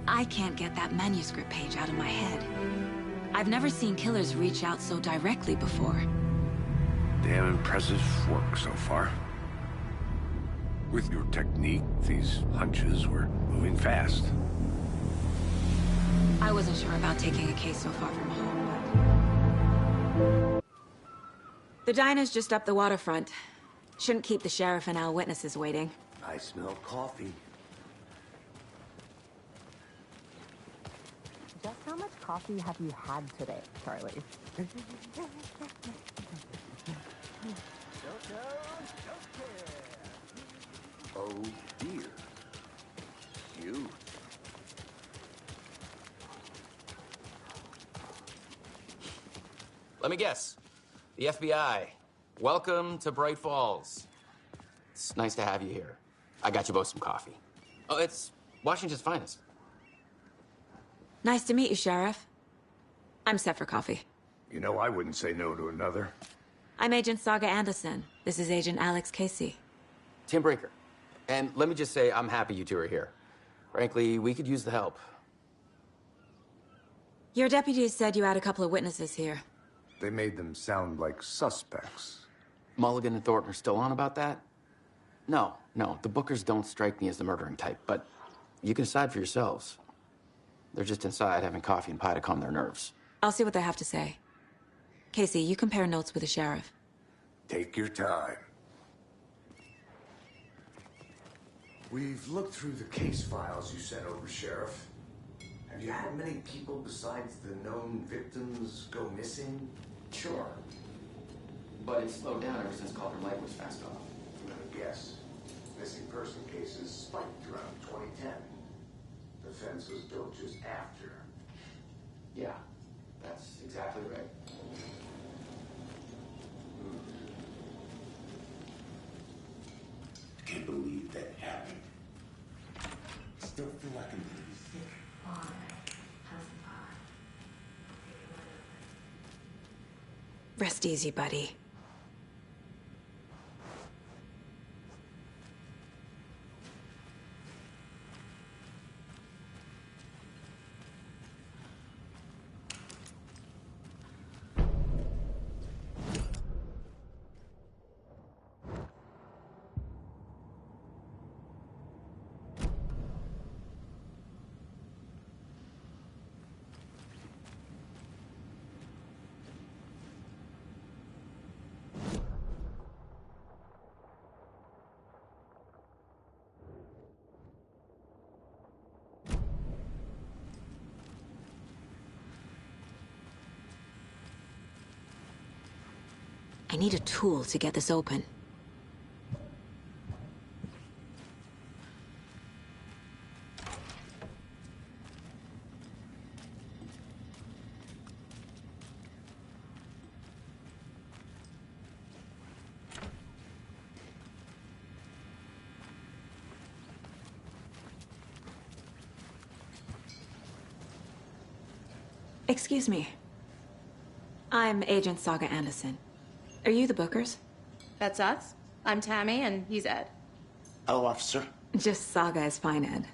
I can't get that manuscript page out of my head. I've never seen killers reach out so directly before. Damn impressive work so far. With your technique, these hunches were moving fast. I wasn't sure about taking a case so far from home, but... The diner's just up the waterfront. Shouldn't keep the sheriff and our witnesses waiting. I smell coffee. Just how much coffee have you had today, Charlie? Oh dear. You. Let me guess. The FBI. Welcome to Bright Falls. It's nice to have you here. I got you both some coffee. Oh, it's Washington's finest. Nice to meet you, Sheriff. I'm set for coffee. You know, I wouldn't say no to another. I'm Agent Saga Anderson. This is Agent Alex Casey. Tim Brinker. And let me just say, I'm happy you two are here. Frankly, we could use the help. Your deputies said you had a couple of witnesses here. They made them sound like suspects. Mulligan and Thornton are still on about that? No, the Bookers don't strike me as the murdering type, but you can decide for yourselves. They're just inside having coffee and pie to calm their nerves. I'll see what they have to say. Casey, you compare notes with the sheriff. Take your time. We've looked through the case files you sent over, Sheriff. Have you had many people besides the known victims go missing? Sure. But it's slowed down ever since Calder Light was fast off. I'm gonna guess. Missing person cases spiked around 2010. The fence was built just after. Yeah, that's exactly right. I can't believe that happened. Still feel like I'm gonna be sick. Rest easy, buddy. I need a tool to get this open. Excuse me. I'm Agent Saga Anderson. Are you the Bookers? That's us. I'm Tammy, and he's Ed. Hello, officer. Just Saga is fine, Ed.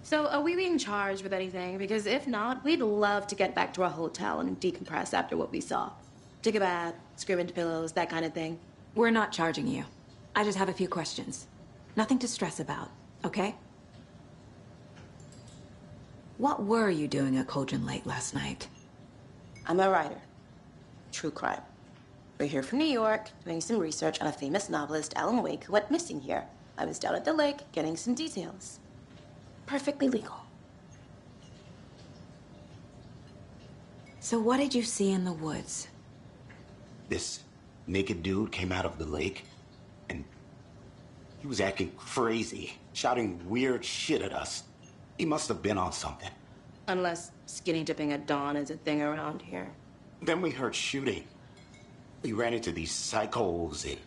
So, are we being charged with anything? Because if not, we'd love to get back to our hotel and decompress after what we saw. Take a bath, scream into pillows, that kind of thing. We're not charging you. I just have a few questions. Nothing to stress about, okay? What were you doing at Cauldron Lake last night? I'm a writer. True crime. We're here from New York, doing some research on a famous novelist, Alan Wake, who went missing here. I was down at the lake, getting some details. Perfectly legal. So what did you see in the woods? This naked dude came out of the lake, and he was acting crazy, shouting weird shit at us. He must have been on something. Unless skinny dipping at dawn is a thing around here. Then we heard shooting. We ran into these psychos in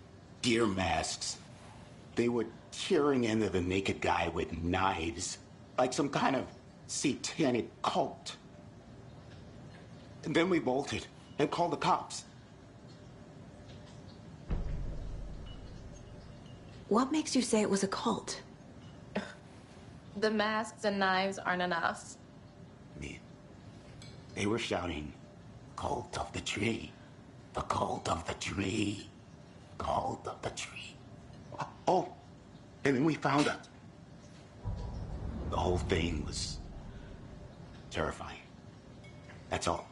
deer masks. They were tearing into the naked guy with knives, like some kind of satanic cult. And then we bolted and called the cops. What makes you say it was a cult? The masks and knives aren't enough. Man, they were shouting, "Cult of the tree. The cult of the tree. Cult of the tree." Oh, and then we found out. The whole thing was terrifying. That's all.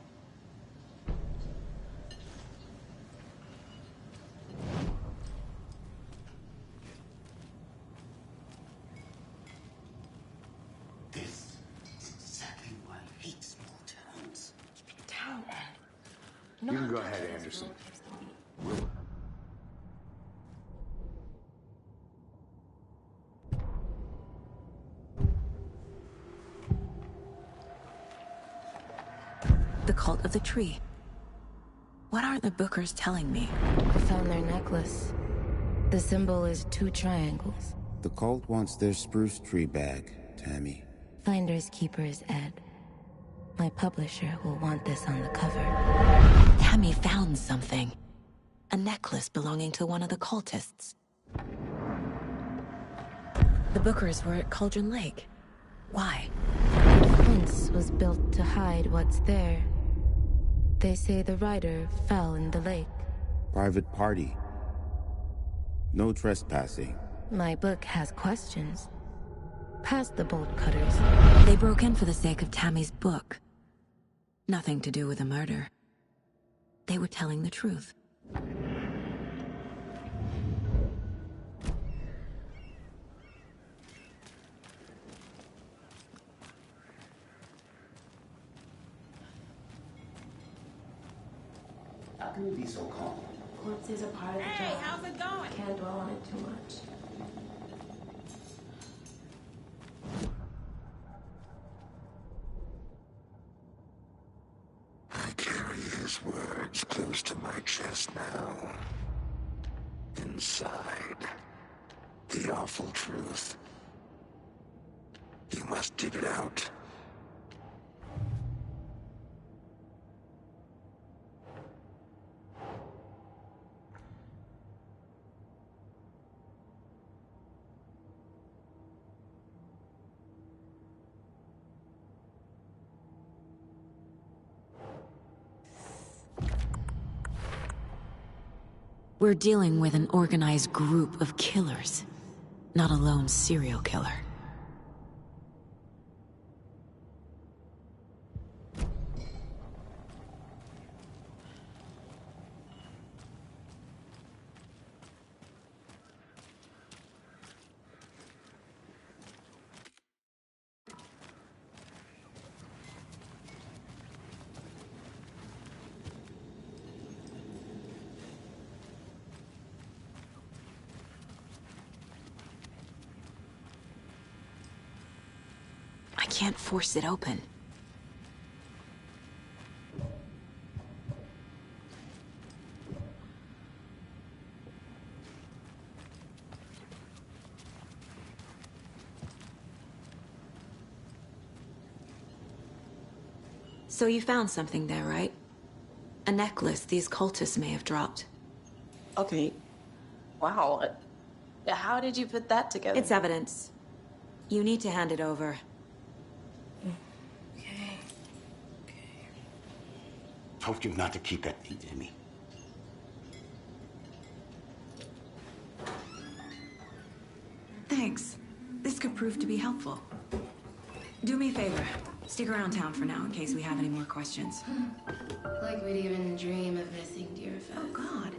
This is exactly why I hate small towns. Town. You can go ahead, Anderson. The cult of the tree. What are the Bookers telling me? I found their necklace. The symbol is 2 triangles. The cult wants their spruce tree bag, Tammy. Finders keepers, Ed. My publisher will want this on the cover. Tammy found something. A necklace belonging to one of the cultists. The Bookers were at Cauldron Lake. Why? The fence was built to hide what's there. They say the rider fell in the lake. Private party. No trespassing. My book has questions. Past the bolt cutters. They broke in for the sake of Tammy's book. Nothing to do with a murder. They were telling the truth. How can you be so calm? Corpses are part of the job. Hey, how's it going? Can't dwell on it too much. I carry his words close to my chest now. Inside, the awful truth. You must dig it out. We're dealing with an organized group of killers, not a lone serial killer. I can't force it open. So you found something there, right? A necklace these cultists may have dropped. Okay. Wow. How did you put that together? It's evidence. You need to hand it over. Okay. Told you not to keep that thing to me. Thanks. This could prove to be helpful. Do me a favor. Stick around town for now in case we have any more questions. Like we'd even dream of missing dear Fez. Oh, God.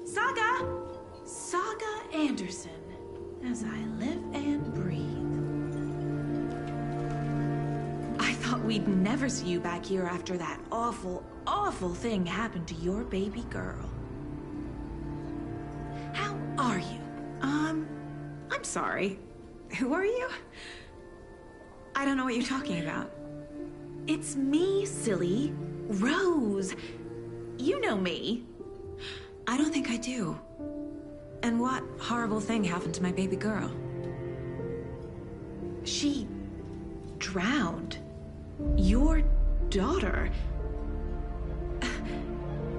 Saga! Saga Anderson. As I live and breathe. I thought we'd never see you back here after that awful, awful thing happened to your baby girl. How are you? I'm sorry. Who are you? I don't know what you're talking about. It's me, silly. Rose. You know me. I don't think I do. And what horrible thing happened to my baby girl? She drowned. Your daughter.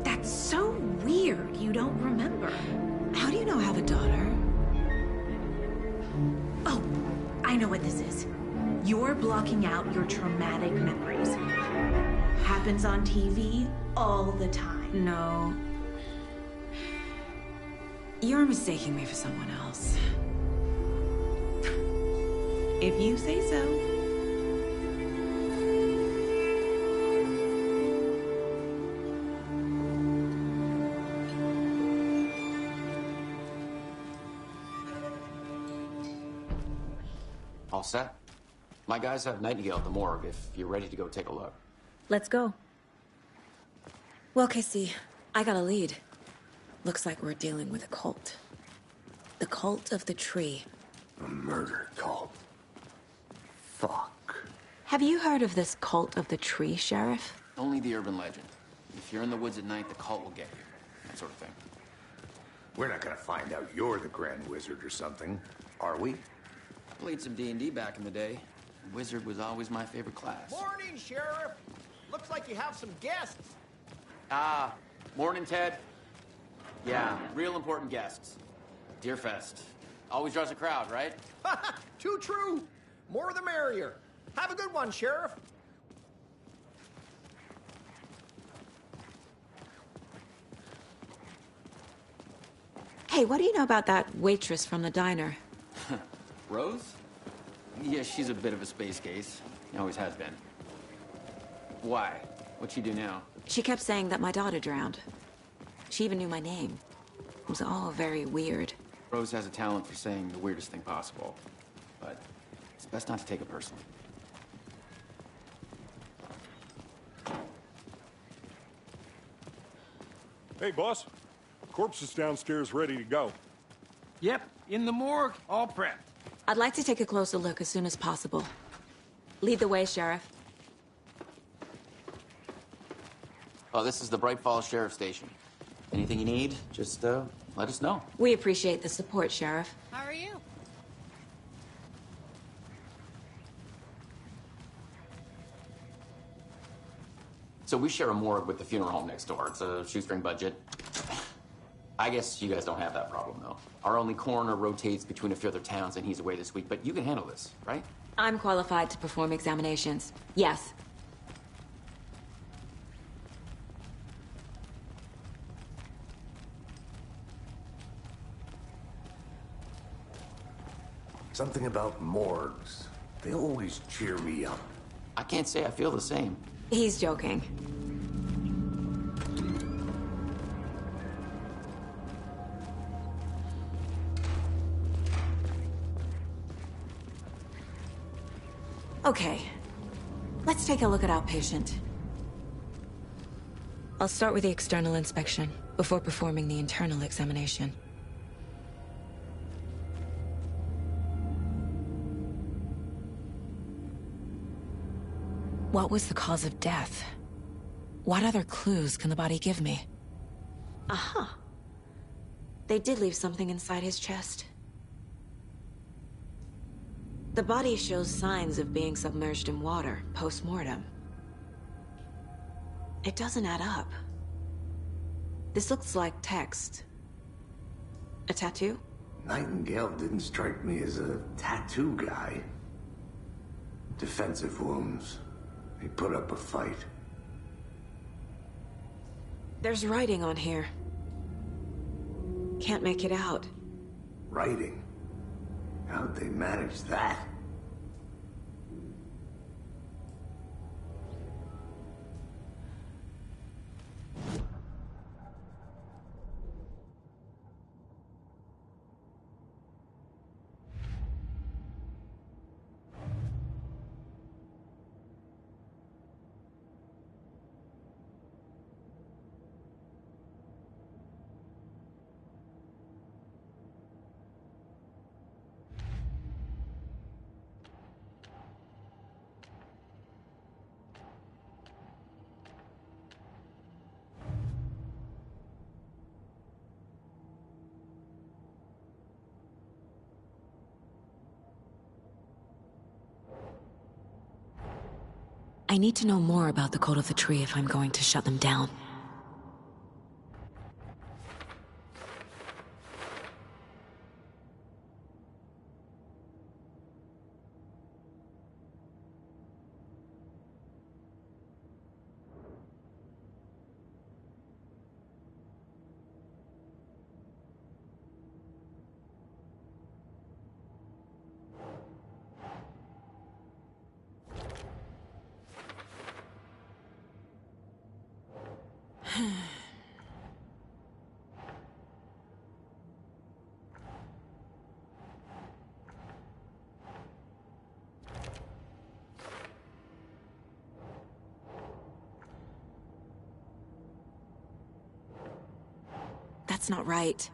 That's so weird you don't remember. How do you know I have a daughter? Oh, I know what this is. You're blocking out your traumatic memories. Happens on TV all the time. No. You're mistaking me for someone else. If you say so. All set? My guys have Nightingale at the morgue if you're ready to go take a look. Let's go. Well, Casey, I got a lead. Looks like we're dealing with a cult. The cult of the tree. A murder cult. Fuck. Have you heard of this cult of the tree, Sheriff? Only the urban legend. If you're in the woods at night, the cult will get you. That sort of thing. We're not gonna find out you're the Grand Wizard or something, are we? Played some D&D back in the day. Wizard was always my favorite class. Morning, Sheriff. Looks like you have some guests. Ah, morning, Ted. Yeah, real important guests. Deerfest. Always draws a crowd, right? Too true. More the merrier. Have a good one, Sheriff. Hey, what do you know about that waitress from the diner? Rose? Yeah, she's a bit of a space case. Always has been. Why? What'd she do now? She kept saying that my daughter drowned. She even knew my name. It was all very weird. Rose has a talent for saying the weirdest thing possible. But it's best not to take it personally. Hey, boss. Corpse is downstairs ready to go. Yep, in the morgue, all prepped. I'd like to take a closer look as soon as possible. Lead the way, Sheriff. Oh, this is the Bright Falls Sheriff Station. Anything you need, just let us know. We appreciate the support, Sheriff. How are you? So we share a morgue with the funeral home next door. It's a shoestring budget. I guess you guys don't have that problem, though. Our only coroner rotates between a few other towns, and he's away this week. But you can handle this, right? I'm qualified to perform examinations. Yes. Something about morgues. They always cheer me up. I can't say I feel the same. He's joking. Okay, let's take a look at our patient. I'll start with the external inspection before performing the internal examination. What was the cause of death? What other clues can the body give me? Aha. They did leave something inside his chest. The body shows signs of being submerged in water post-mortem. It doesn't add up. This looks like text. A tattoo? Nightingale didn't strike me as a tattoo guy. Defensive wounds. He put up a fight. There's writing on here. Can't make it out. Writing? How'd they manage that? I need to know more about the code of the tree if I'm going to shut them down. That's not right.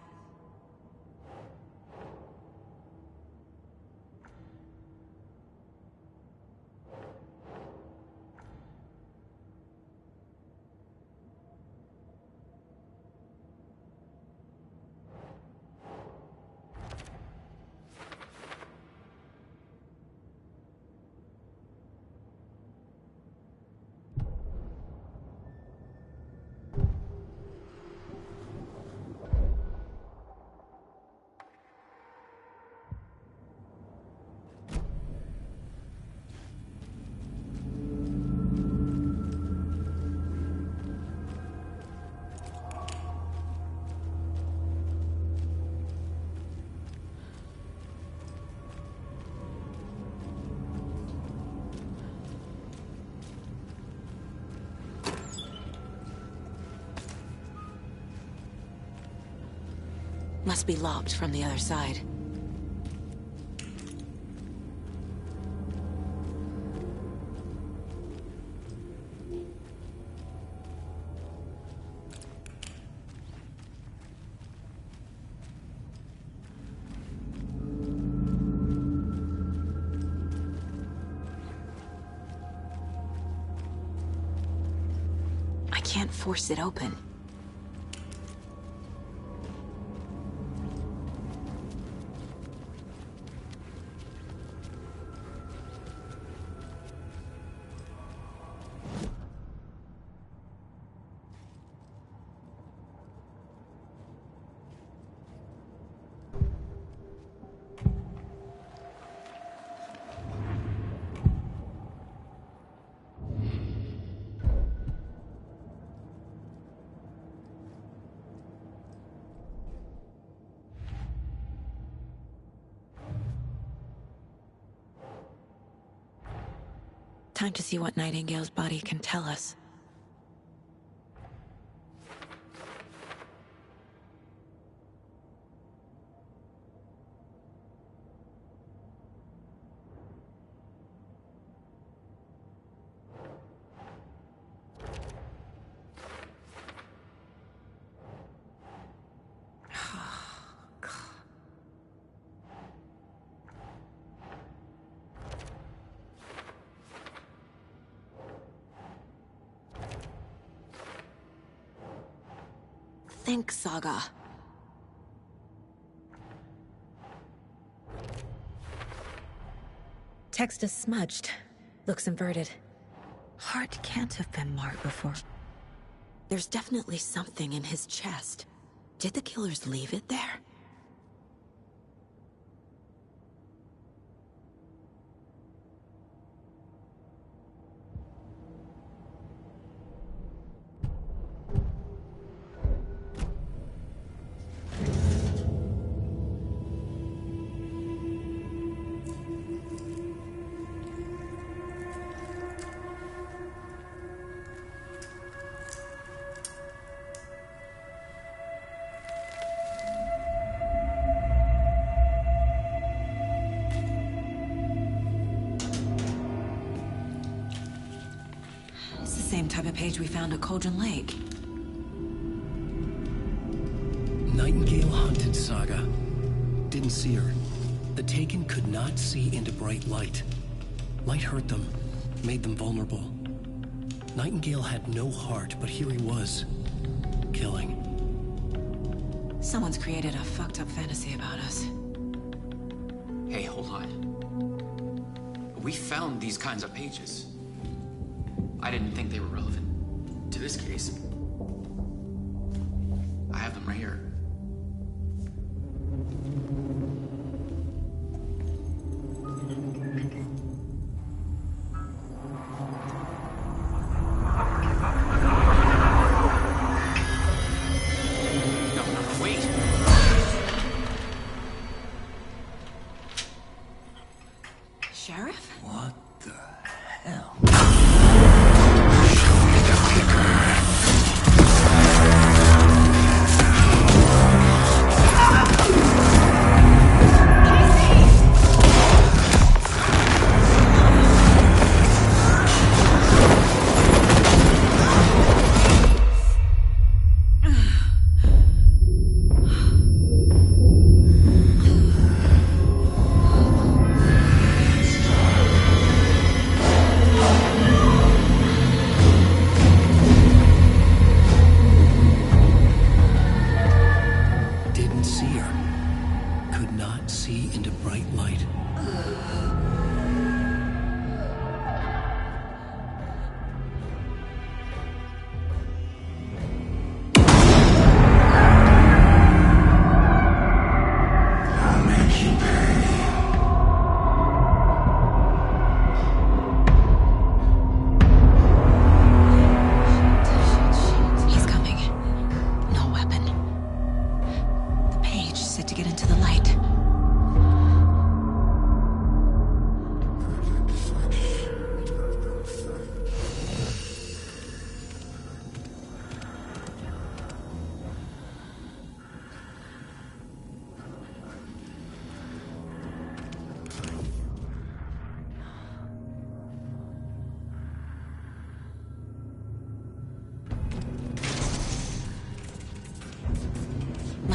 Must be locked from the other side. I can't force it open. Time to see what Nightingale's body can tell us. Think, Saga. Text is smudged. Looks inverted. Heart can't have been marked before. There's definitely something in his chest. Did the killers leave it there? Same type of page we found at Cauldron Lake. Nightingale hunted Saga. Didn't see her. The Taken could not see into bright light. Light hurt them, made them vulnerable. Nightingale had no heart, but here he was, killing. Someone's created a fucked up fantasy about us. Hey, hold on. We found these kinds of pages. I didn't think they were relevant to this case. I have them right here. No, wait. Sheriff? What the hell? Show me the clicker.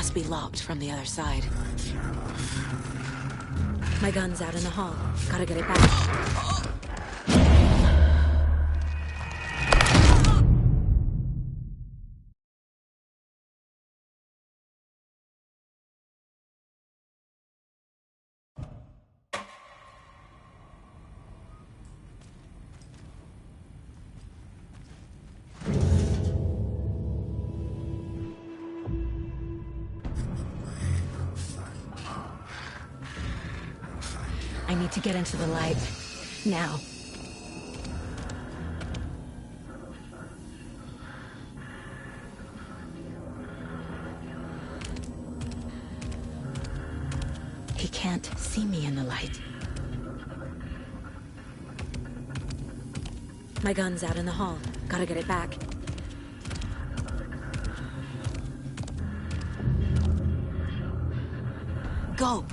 Must be locked from the other side. My gun's out in the hall. Gotta get it back. I need to get into the light. Now. He can't see me in the light. My gun's out in the hall. Gotta get it back. Go!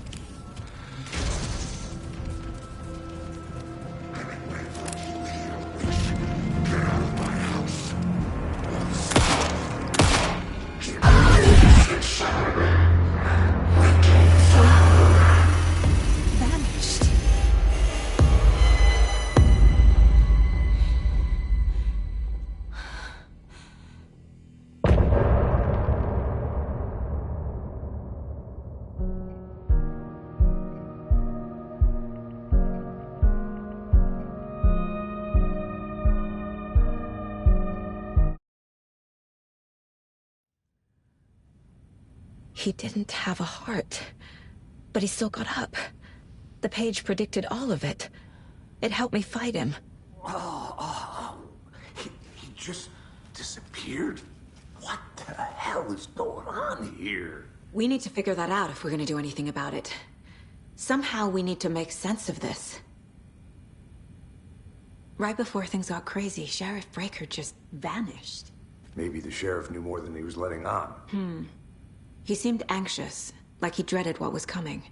He didn't have a heart, but he still got up. The page predicted all of it. It helped me fight him. He just disappeared? What the hell is going on here? We need to figure that out if we're gonna do anything about it. Somehow we need to make sense of this. Right before things got crazy, Sheriff Breaker just vanished. Maybe the sheriff knew more than he was letting on. He seemed anxious, like he dreaded what was coming.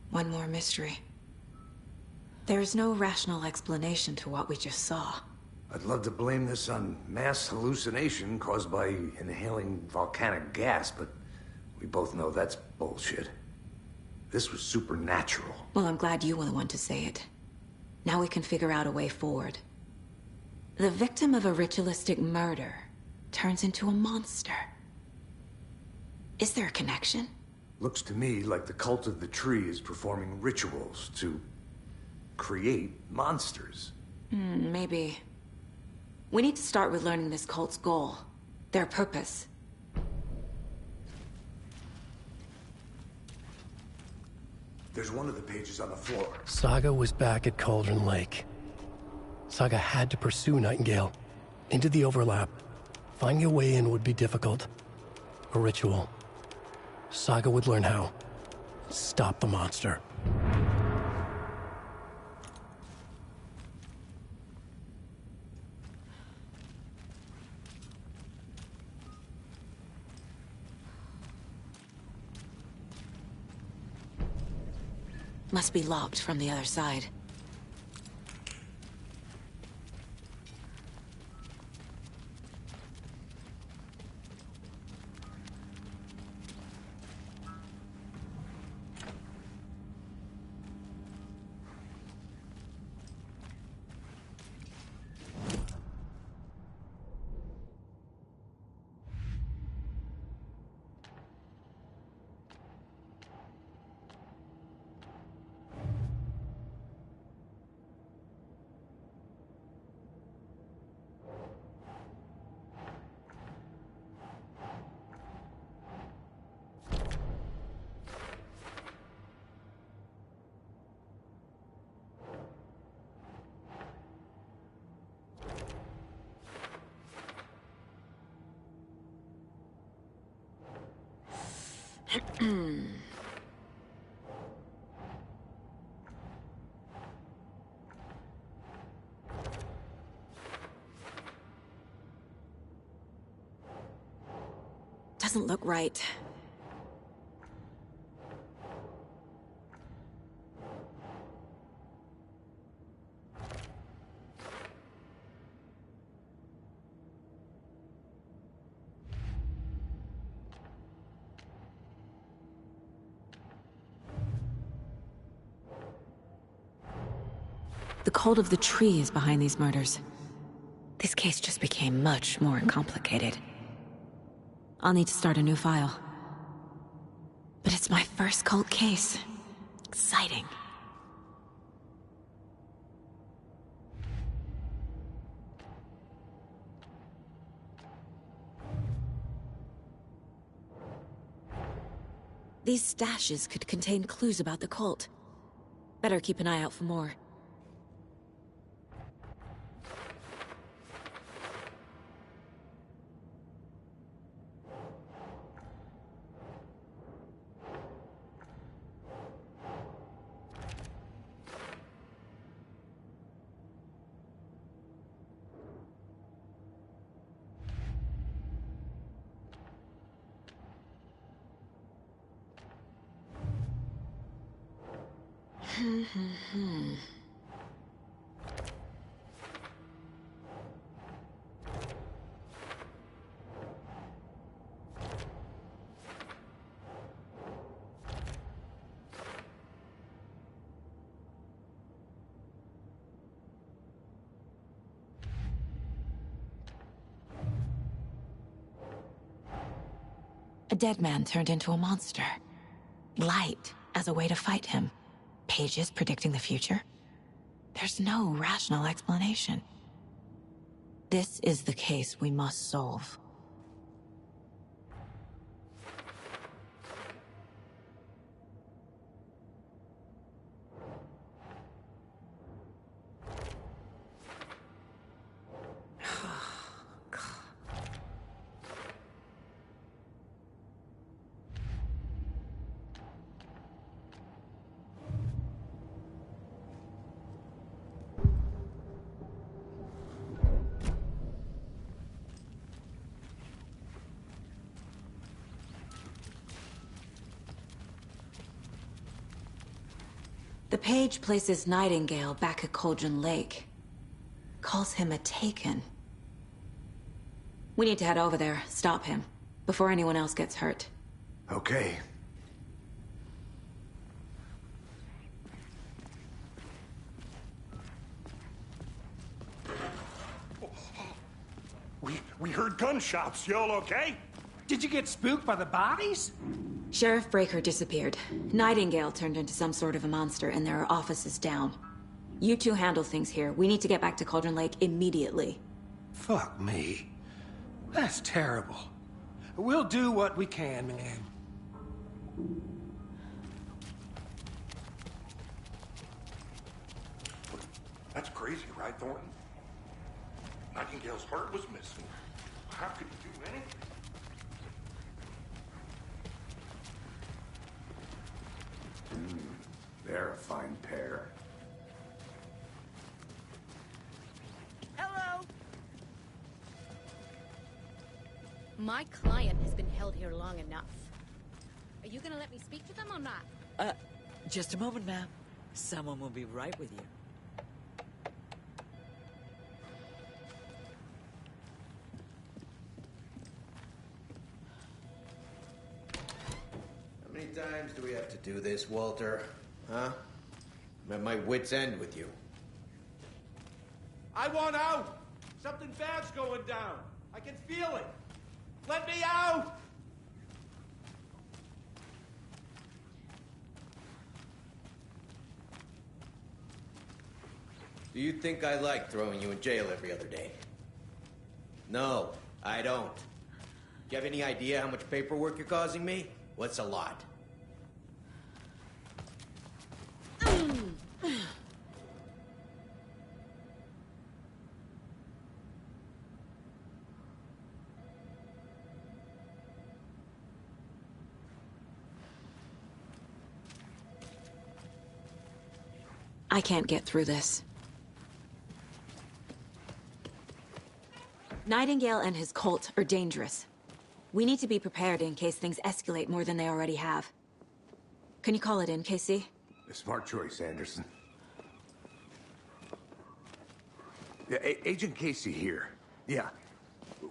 One more mystery. There's no rational explanation to what we just saw. I'd love to blame this on mass hallucination caused by inhaling volcanic gas, but we both know that's bullshit. This was supernatural. Well, I'm glad you were the one to say it. Now we can figure out a way forward. The victim of a ritualistic murder turns into a monster. Is there a connection? Looks to me like the cult of the tree is performing rituals to create monsters. Maybe. We need to start with learning this cult's goal. Their purpose. There's one of the pages on the floor. Saga was back at Cauldron Lake. Saga had to pursue Nightingale. Into the overlap. Finding a way in would be difficult. A ritual. Saga would learn how. Stop the monster. Must be locked from the other side. Doesn't look right. The cult of the tree is behind these murders. This case just became much more complicated. I'll need to start a new file. But it's my first cult case. Exciting. These stashes could contain clues about the cult. Better keep an eye out for more. A dead man turned into a monster. Light as a way to fight him. Pages predicting the future? There's no rational explanation. This is the case we must solve. The page places Nightingale back at Cauldron Lake. Calls him a Taken. We need to head over there, stop him, before anyone else gets hurt. Okay. We heard gunshots. Y'all okay? Did you get spooked by the bodies? Sheriff Breaker disappeared. Nightingale turned into some sort of a monster, and there are offices down. You two handle things here. We need to get back to Cauldron Lake immediately. Fuck me. That's terrible. We'll do what we can, man. That's crazy, right, Thornton? Nightingale's heart was missing. How could he do anything? They're a fine pair. Hello. My client has been held here long enough. Are you gonna let me speak to them or not? Just a moment, ma'am. Someone will be right with you. How many times do we have to do this, Walter? Huh? I'm at my wit's end with you. I want out! Something bad's going down. I can feel it. Let me out! Do you think I like throwing you in jail every other day? No, I don't. Do you have any idea how much paperwork you're causing me? What's a lot? I can't get through this. Nightingale and his cult are dangerous. We need to be prepared in case things escalate more than they already have. Can you call it in, Casey? A smart choice, Anderson. Yeah, Agent Casey here. Yeah.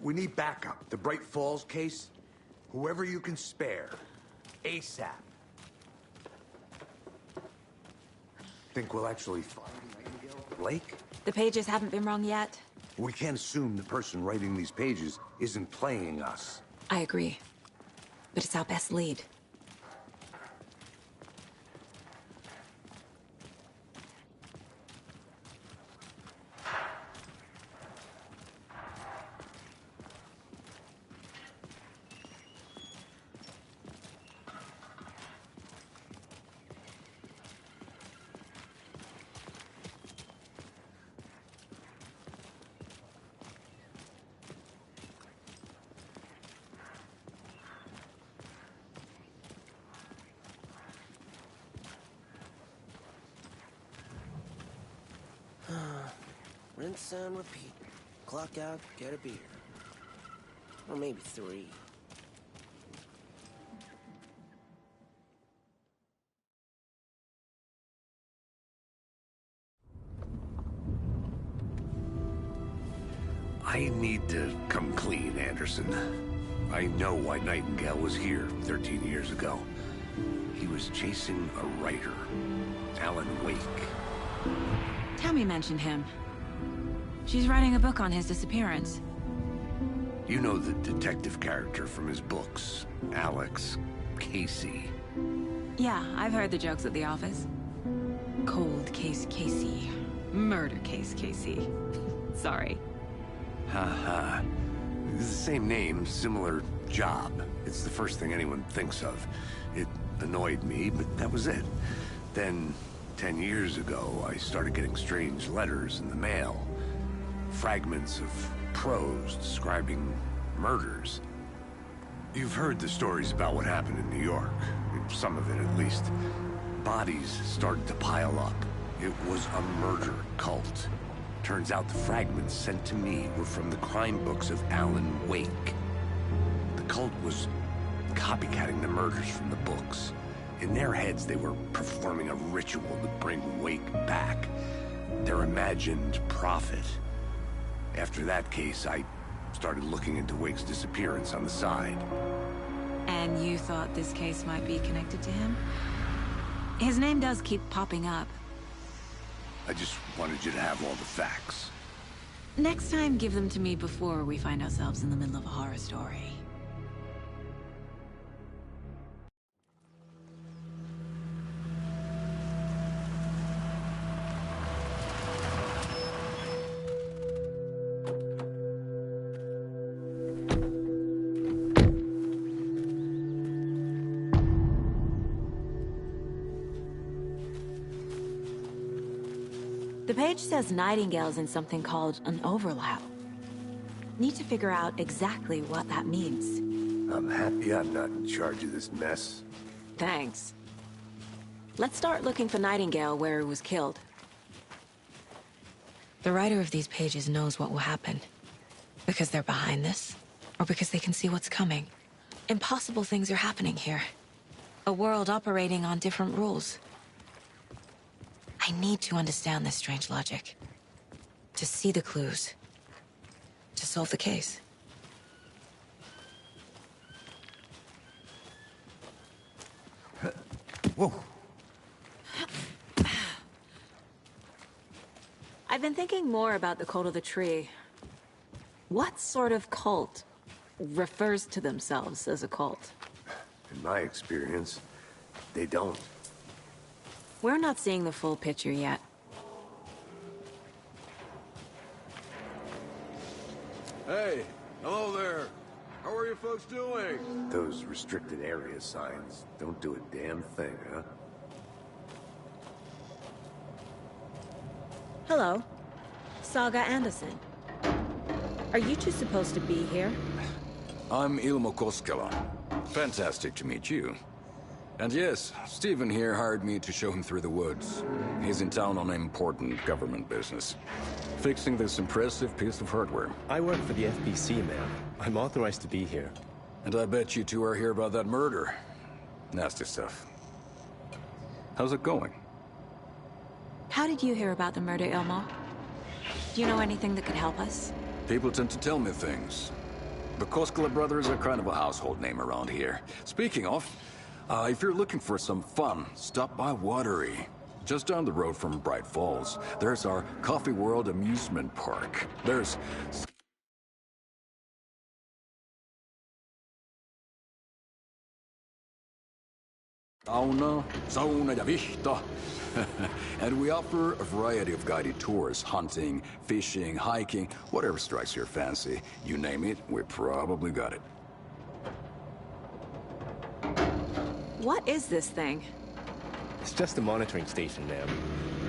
We need backup. The Bright Falls case. Whoever you can spare. ASAP. Think we'll actually find Nightingale? that lake? The pages haven't been wrong yet. We can't assume the person writing these pages isn't playing us. I agree. But it's our best lead. Rinse and repeat. Clock out, get a beer. Or maybe 3. I need to come clean, Anderson. I know why Nightingale was here 13 years ago. He was chasing a writer, Alan Wake. Tammy mentioned him. She's writing a book on his disappearance. You know the detective character from his books, Alex Casey. Yeah, I've heard the jokes at the office. Cold case Casey. Murder case Casey. Sorry. Haha. It's the same name, similar job. It's the first thing anyone thinks of. It annoyed me, but that was it. Then, 10 years ago, I started getting strange letters in the mail. Fragments of prose describing murders. You've heard the stories about what happened in New York. Some of it, at least. Bodies started to pile up. It was a murder cult. Turns out the fragments sent to me were from the crime books of Alan Wake. The cult was copycatting the murders from the books. In their heads, they were performing a ritual to bring Wake back. Their imagined prophet. After that case, I started looking into Wake's disappearance on the side. And you thought this case might be connected to him? His name does keep popping up. I just wanted you to have all the facts. Next time, give them to me before we find ourselves in the middle of a horror story. The page says Nightingale's in something called an overlap. Need to figure out exactly what that means. I'm happy I'm not in charge of this mess. Thanks. Let's start looking for Nightingale where he was killed. The writer of these pages knows what will happen. Because they're behind this, or because they can see what's coming. Impossible things are happening here. A world operating on different rules. I need to understand this strange logic. To see the clues. To solve the case. Whoa. I've been thinking more about the cult of the tree. What sort of cult refers to themselves as a cult? In my experience, they don't. We're not seeing the full picture yet. Hey, hello there. How are you folks doing? Those restricted area signs don't do a damn thing, huh? Hello. Saga Anderson. Are you two supposed to be here? I'm Ilmo Koskela. Fantastic to meet you. And yes, Stephen here hired me to show him through the woods. He's in town on important government business. Fixing this impressive piece of hardware. I work for the FBC, ma'am. I'm authorized to be here. And I bet you two are here about that murder. Nasty stuff. How's it going? How did you hear about the murder, Ilmo? Do you know anything that could help us? People tend to tell me things. The Koskela brothers are kind of a household name around here. Speaking of, if you're looking for some fun, stop by Watery. Just down the road from Bright Falls, there's our Coffee World amusement park. There's... sauna ja vihto. And we offer a variety of guided tours, hunting, fishing, hiking, whatever strikes your fancy. You name it, we probably got it. What is this thing? It's just a monitoring station, ma'am.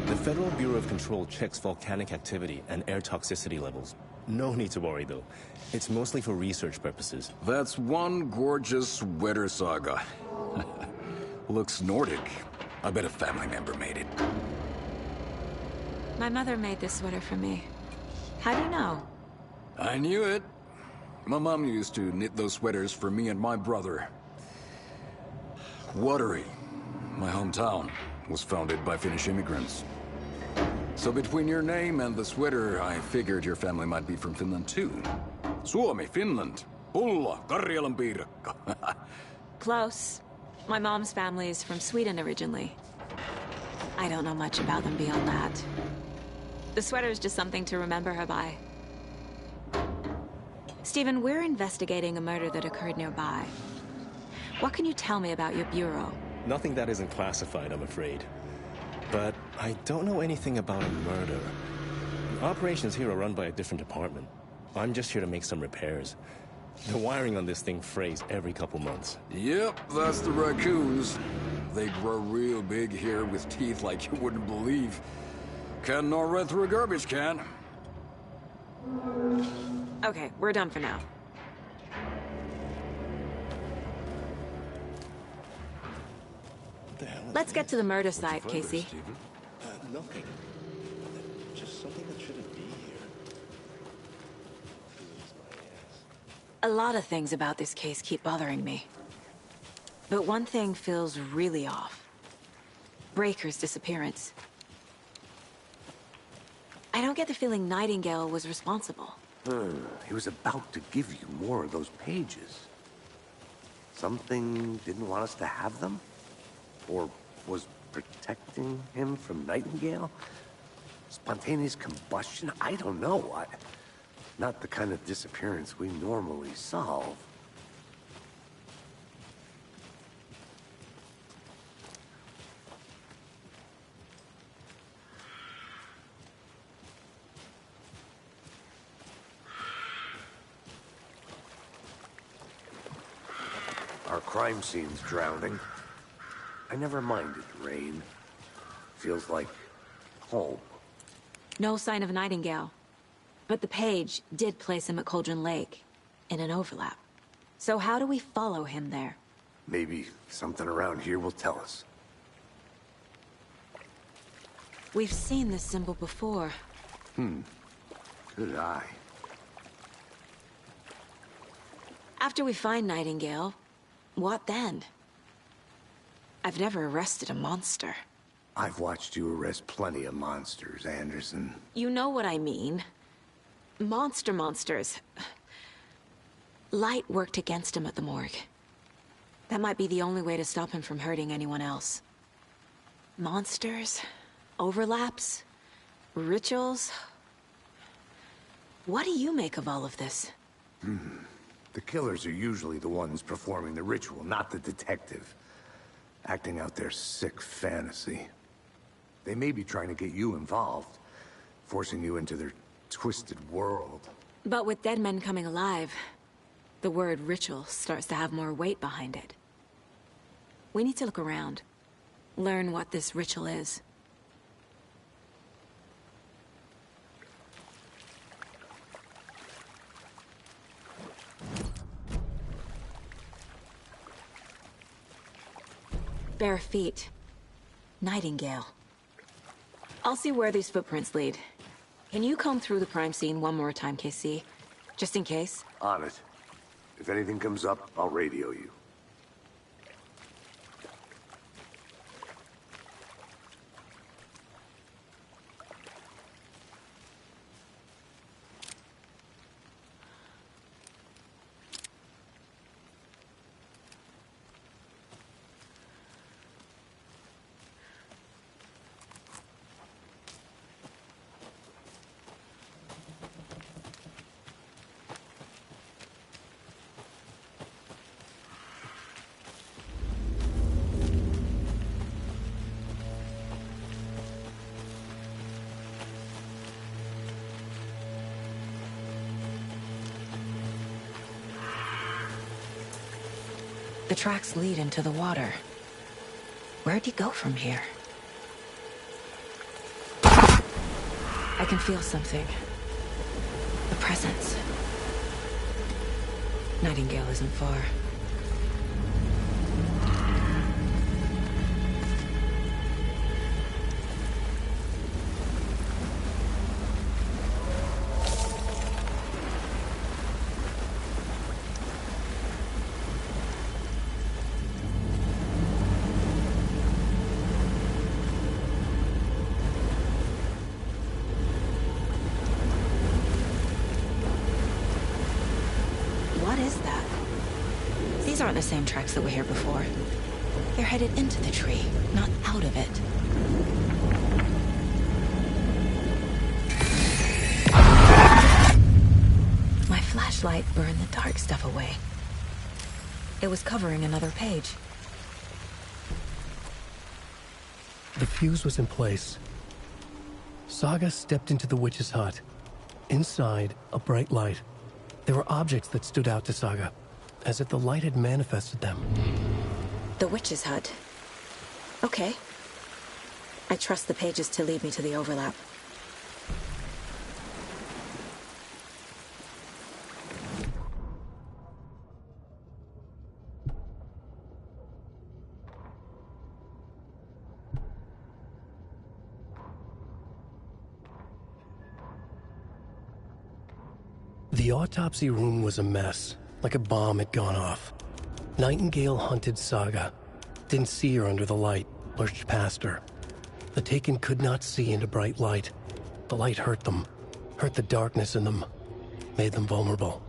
The Federal Bureau of Control checks volcanic activity and air toxicity levels. No need to worry, though. It's mostly for research purposes. That's one gorgeous sweater saga. Looks Nordic. I bet a family member made it. My mother made this sweater for me. How do you know? I knew it. My mom used to knit those sweaters for me and my brother. Watery, my hometown, was founded by Finnish immigrants. So between your name and the sweater, I figured your family might be from Finland too. Suomi, Finland. Pulla, Karjalan piirakka. Close. My mom's family is from Sweden originally. I don't know much about them beyond that. The sweater is just something to remember her by. Stephen, we're investigating a murder that occurred nearby. What can you tell me about your bureau? Nothing that isn't classified, I'm afraid. But I don't know anything about a murder. Operations here are run by a different department. I'm just here to make some repairs. The wiring on this thing frays every couple months. Yep, that's the raccoons. They grow real big here with teeth like you wouldn't believe. Can't gnaw right through a garbage can. Okay, we're done for now. Let's get to the murder site, Casey. Nothing. Just something that shouldn't be here. A lot of things about this case keep bothering me. But one thing feels really off. Breaker's disappearance. I don't get the feeling Nightingale was responsible. He was about to give you more of those pages. Something didn't want us to have them? Or was protecting him from Nightingale? Spontaneous combustion? I don't know. Not the kind of disappearance we normally solve. Our crime scene's drowning. I never minded rain. Feels like home. No sign of Nightingale. But the page did place him at Cauldron Lake, in an overlap. So how do we follow him there? Maybe something around here will tell us. We've seen this symbol before. Good eye. After we find Nightingale, what then? I've never arrested a monster. I've watched you arrest plenty of monsters, Anderson. You know what I mean. Monsters. Light worked against him at the morgue. That might be the only way to stop him from hurting anyone else. Monsters? Overlaps? Rituals? What do you make of all of this? The killers are usually the ones performing the ritual, not the detective. Acting out their sick fantasy. They may be trying to get you involved, forcing you into their twisted world. But with dead men coming alive, the word ritual starts to have more weight behind it. We need to look around, learn what this ritual is. Bare feet. Nightingale. I'll see where these footprints lead. Can you comb through the crime scene one more time, KC? Just in case? On it. If anything comes up, I'll radio you. The tracks lead into the water. Where'd he go from here? I can feel something. A presence. Nightingale isn't far. What is that? These aren't the same tracks that were here before. They're headed into the tree, not out of it. My flashlight burned the dark stuff away. It was covering another page. The fuse was in place. Saga stepped into the witch's hut. Inside, a bright light. There were objects that stood out to Saga, as if the light had manifested them. The witch's hut. Okay. I trust the pages to lead me to the overlap. The autopsy room was a mess, like a bomb had gone off. Nightingale hunted Saga. Didn't see her under the light, lurched past her. The Taken could not see into bright light. The light hurt them, hurt the darkness in them, made them vulnerable.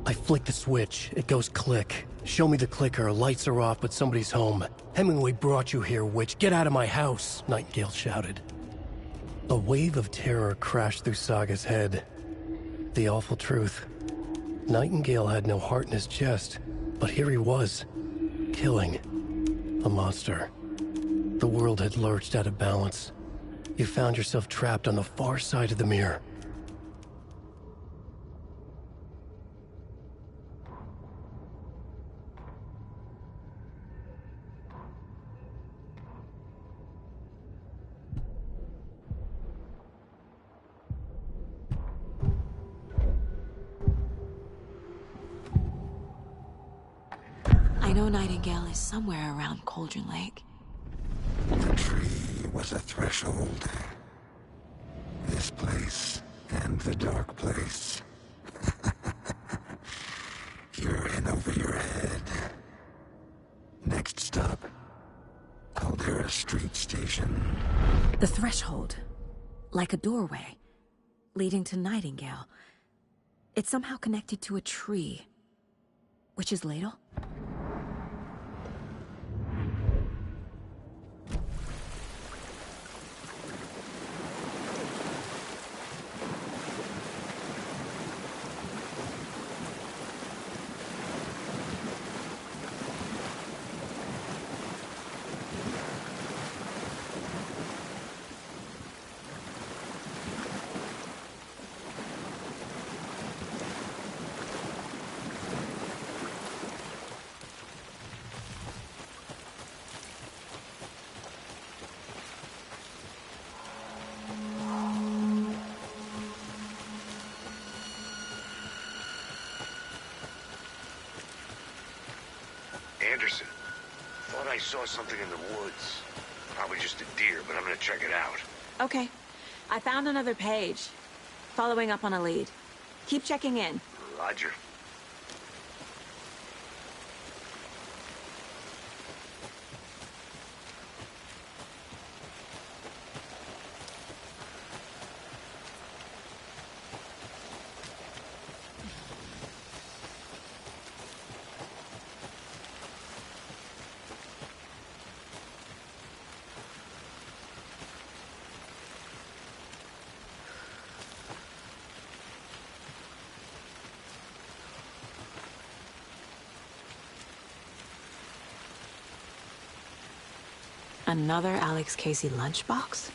I flick the switch, it goes click. Show me the clicker, lights are off, but somebody's home. Hemingway brought you here, witch. Get out of my house, Nightingale shouted. A wave of terror crashed through Saga's head. The awful truth. Nightingale had no heart in his chest, but here he was, killing a monster. The world had lurched out of balance. You found yourself trapped on the far side of the mirror. I know Nightingale is somewhere around Cauldron Lake. The tree was a threshold. This place and the dark place. You're in over your head. Next stop, Caldera Street Station. The threshold. Like a doorway. Leading to Nightingale. It's somehow connected to a tree. Witch's ladle? Anderson, thought I saw something in the woods. Probably just a deer, but I'm gonna check it out. Okay. I found another page. Following up on a lead. Keep checking in. Roger. Another Alex Casey lunchbox?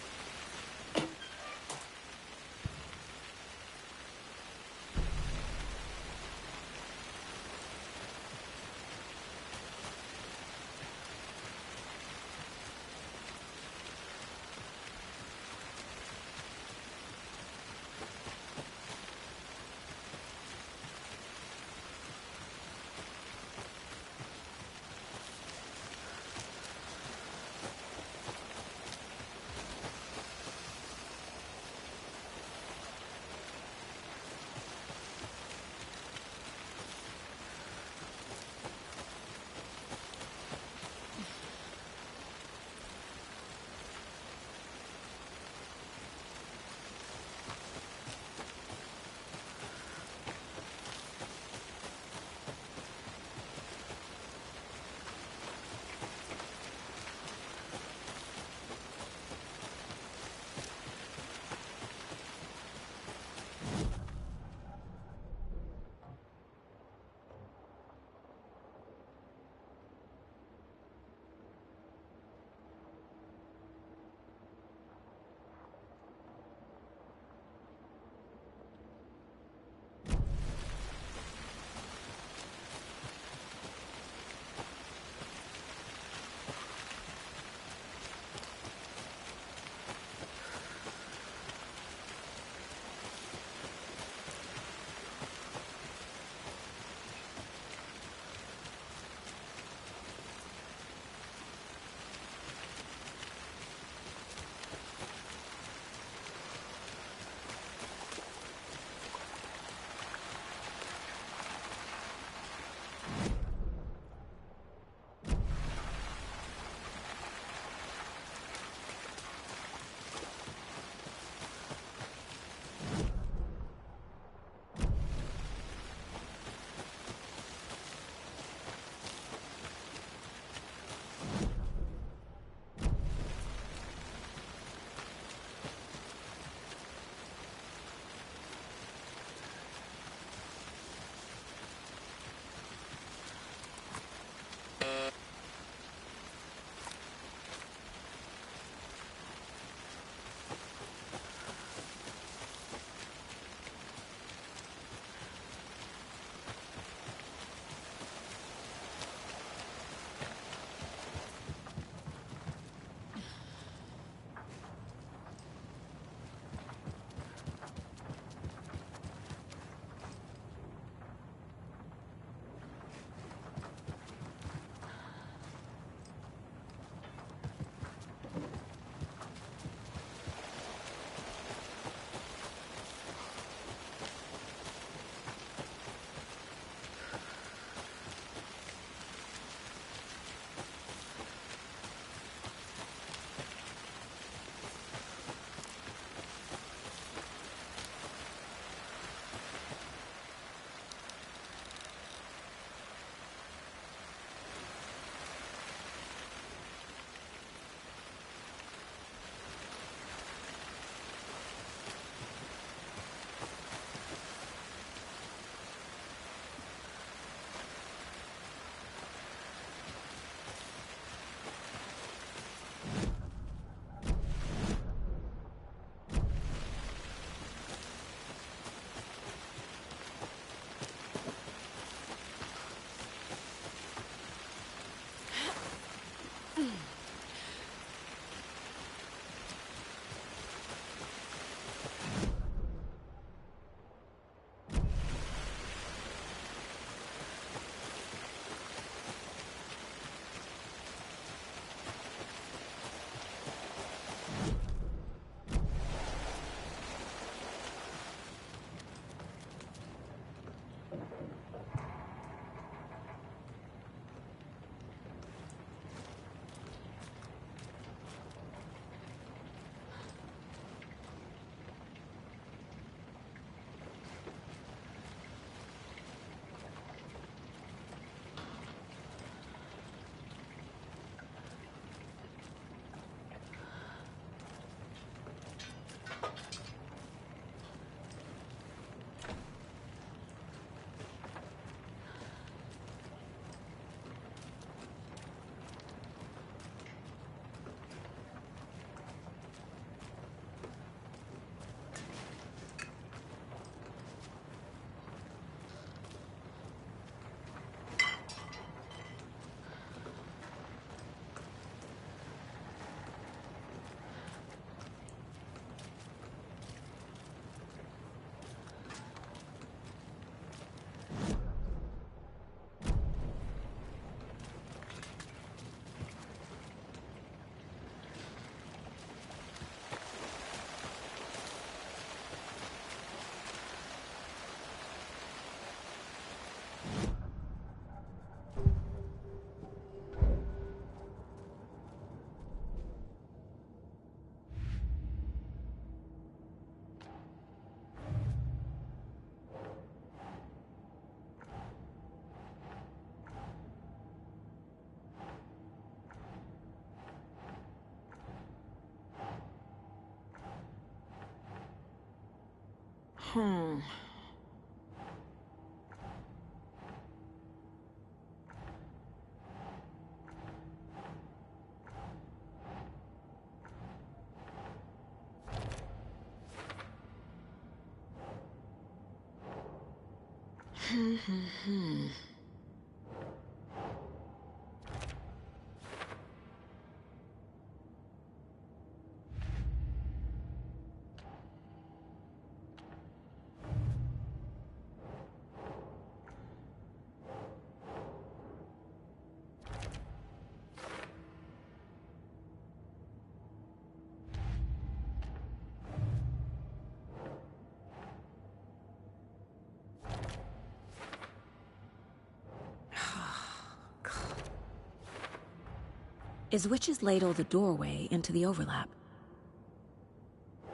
Is Witch's Ladle the doorway into the overlap?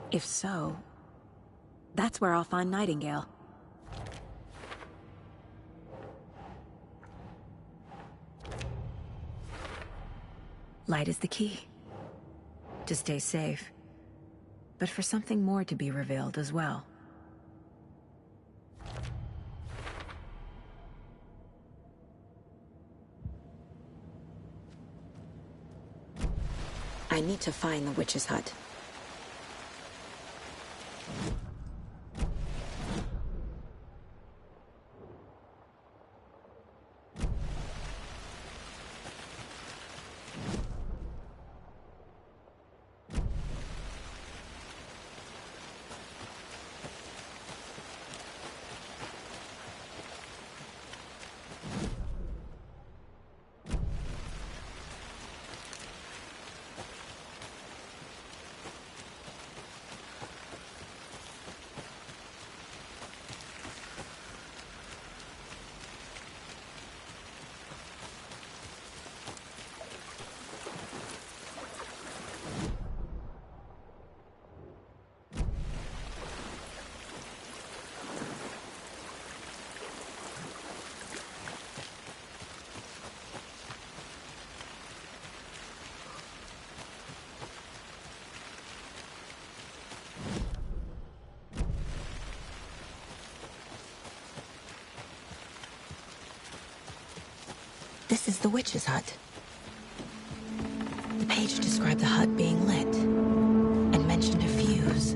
If so, that's where I'll find Nightingale. Light is the key. To stay safe. But for something more to be revealed as well. I need to find the witch's hut. This is the witch's hut. The page described the hut being lit, and mentioned a fuse.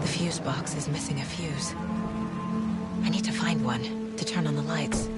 The fuse box is missing a fuse. I need to find one to turn on the lights.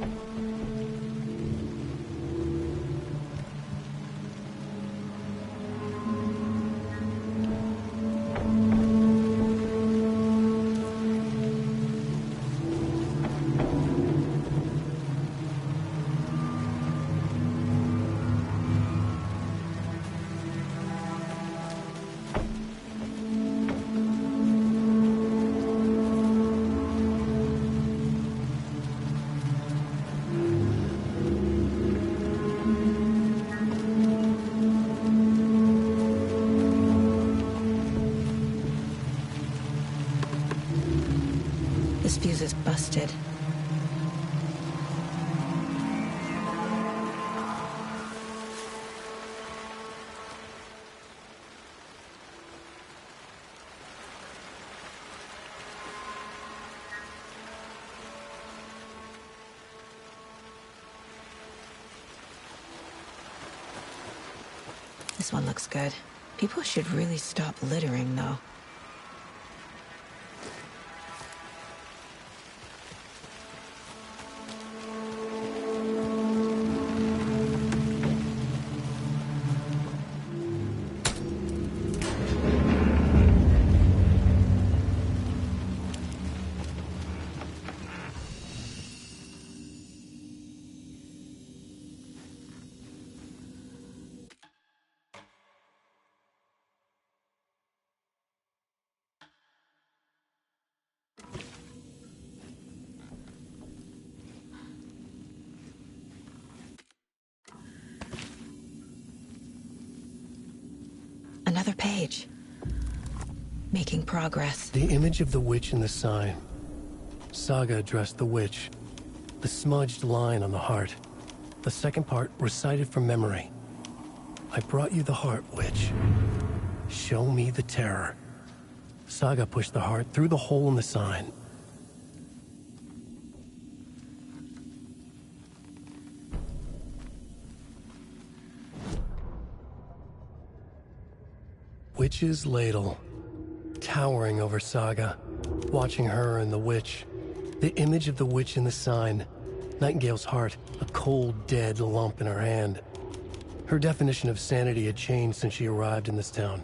This fuse is busted. This one looks good. People should really stop littering, though. Another page. making progress. The image of the witch in the sign. Saga addressed the witch. The smudged line on the heart. The second part recited from memory. I brought you the heart, witch. Show me the terror. Saga pushed the heart through the hole in the sign. Witch's ladle. Towering over Saga. Watching her and the witch. The image of the witch in the sign. Nightingale's heart, a cold, dead lump in her hand. Her definition of sanity had changed since she arrived in this town.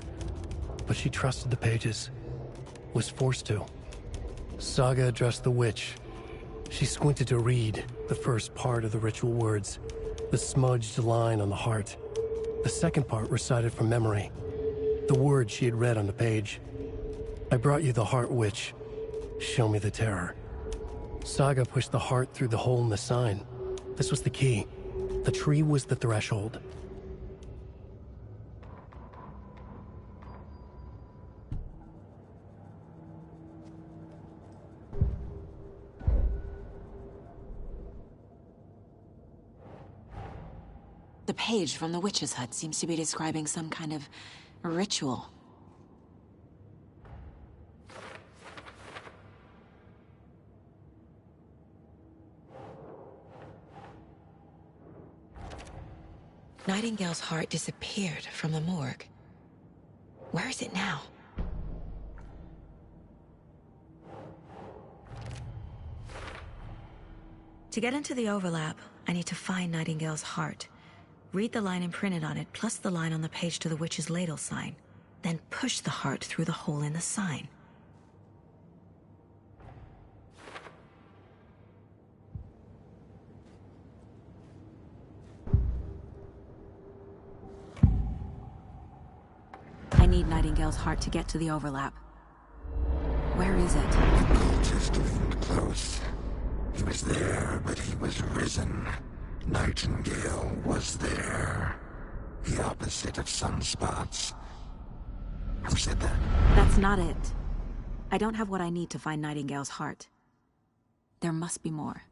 But she trusted the pages. Was forced to. Saga addressed the witch. She squinted to read the first part of the ritual words. The smudged line on the heart. The second part recited from memory. The words she had read on the page. I brought you the heart, witch. Show me the terror. Saga pushed the heart through the hole in the sign. This was the key. The tree was the threshold. The page from the witch's hut seems to be describing some kind of ritual. Nightingale's heart disappeared from the morgue. Where is it now? To get into the overlap, I need to find Nightingale's heart. Read the line imprinted on it, plus the line on the page to the witch's ladle sign. Then push the heart through the hole in the sign. I need Nightingale's heart to get to the overlap. Where is it? The cultist leaned close. He was there, but he was risen. Nightingale was there. The opposite of sunspots. Who said that? That's not it. I don't have what I need to find Nightingale's heart. There must be more.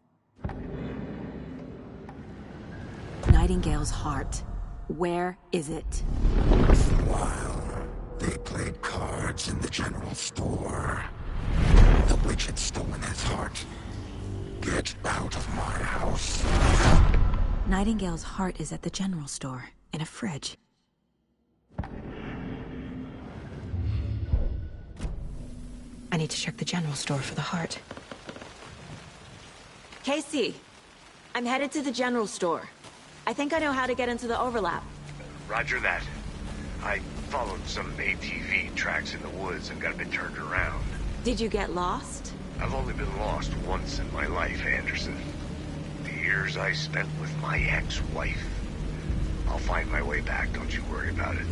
Nightingale's heart. Where is it? While they played cards in the general store, the witch had stolen his heart. Get out of my house. Nightingale's heart is at the general store, in a fridge. I need to check the general store for the heart. Casey, I'm headed to the general store. I think I know how to get into the overlap. Roger that. I followed some ATV tracks in the woods and got a bit turned around. Did you get lost? I've only been lost once in my life, Anderson. The years I spent with my ex-wife. I'll find my way back, don't you worry about it.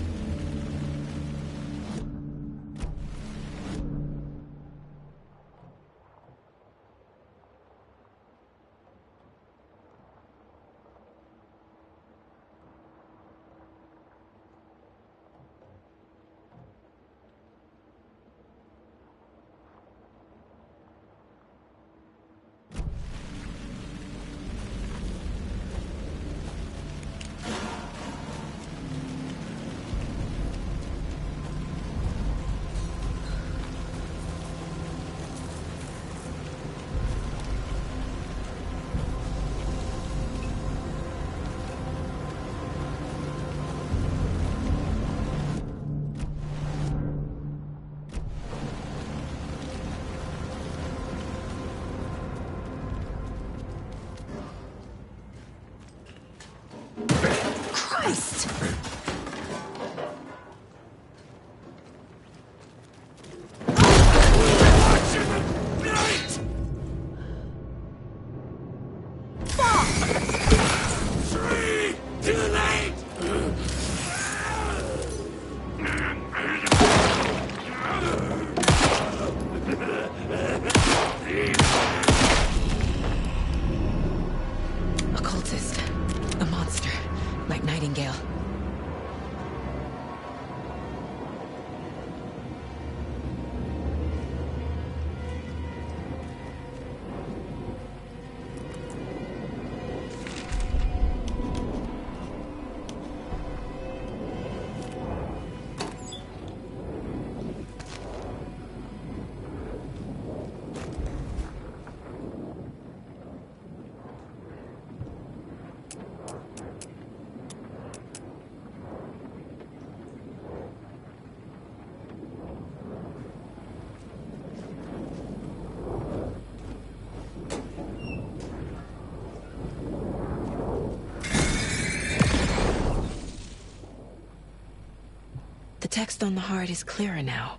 The text on the heart is clearer now.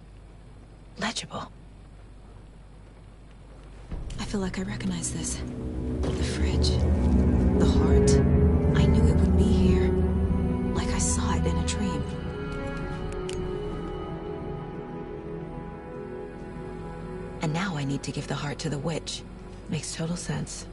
Legible. I feel like I recognize this. The fridge. The heart. I knew it would be here. Like I saw it in a dream. And now I need to give the heart to the witch. Makes total sense.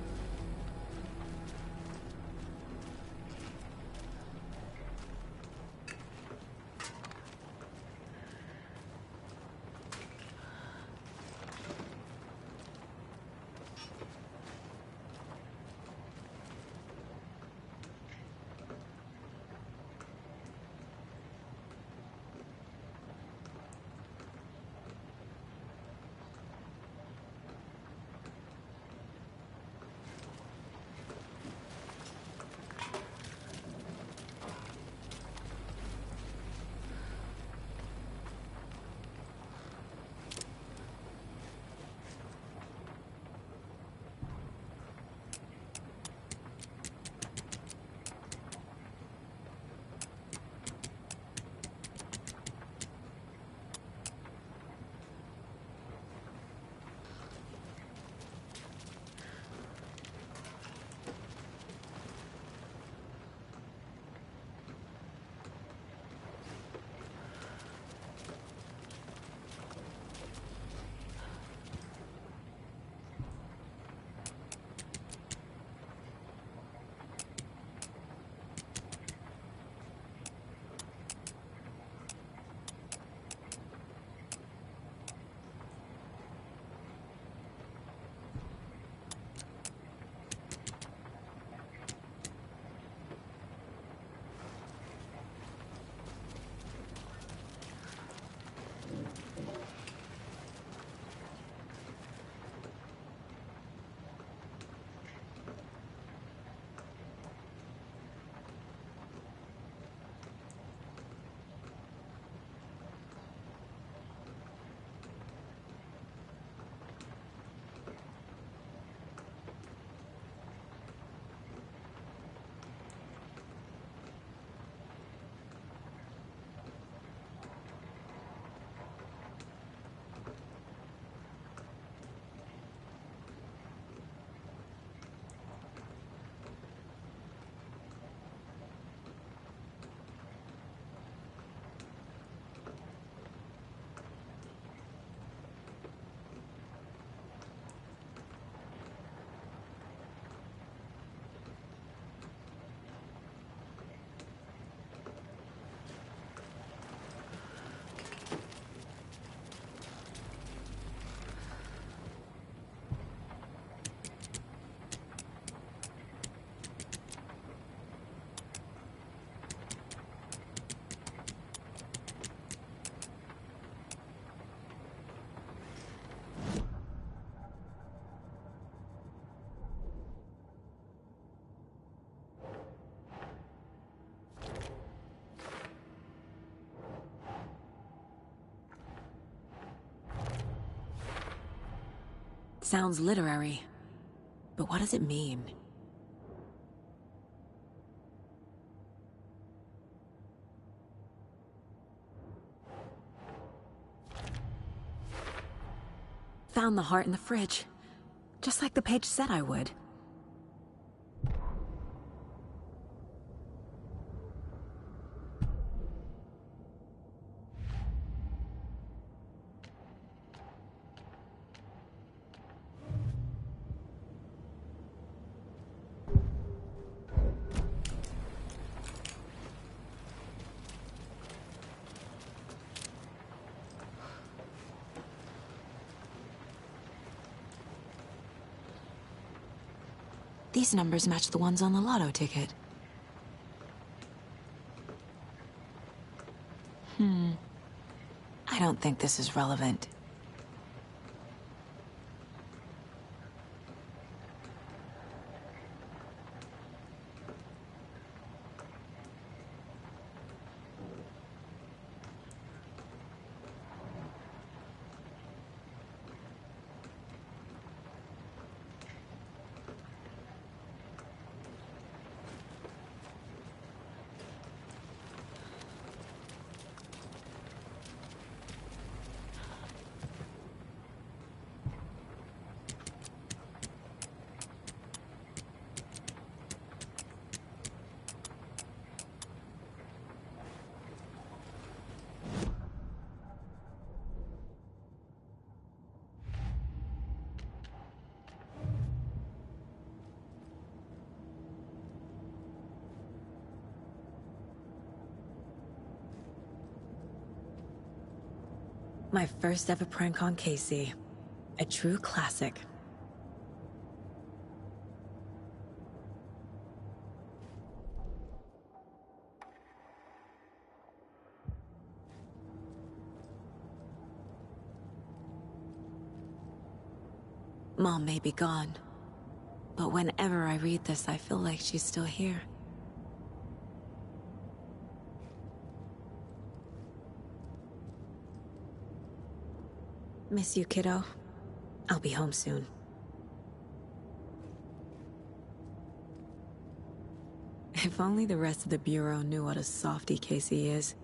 Sounds literary. But what does it mean? Found the heart in the fridge. Just like the page said I would. These numbers match the ones on the lotto ticket. I don't think this is relevant. My first ever prank on Casey. A true classic. Mom may be gone, but whenever I read this, I feel like she's still here. Miss you, kiddo. I'll be home soon. If only the rest of the Bureau knew what a softie Casey is.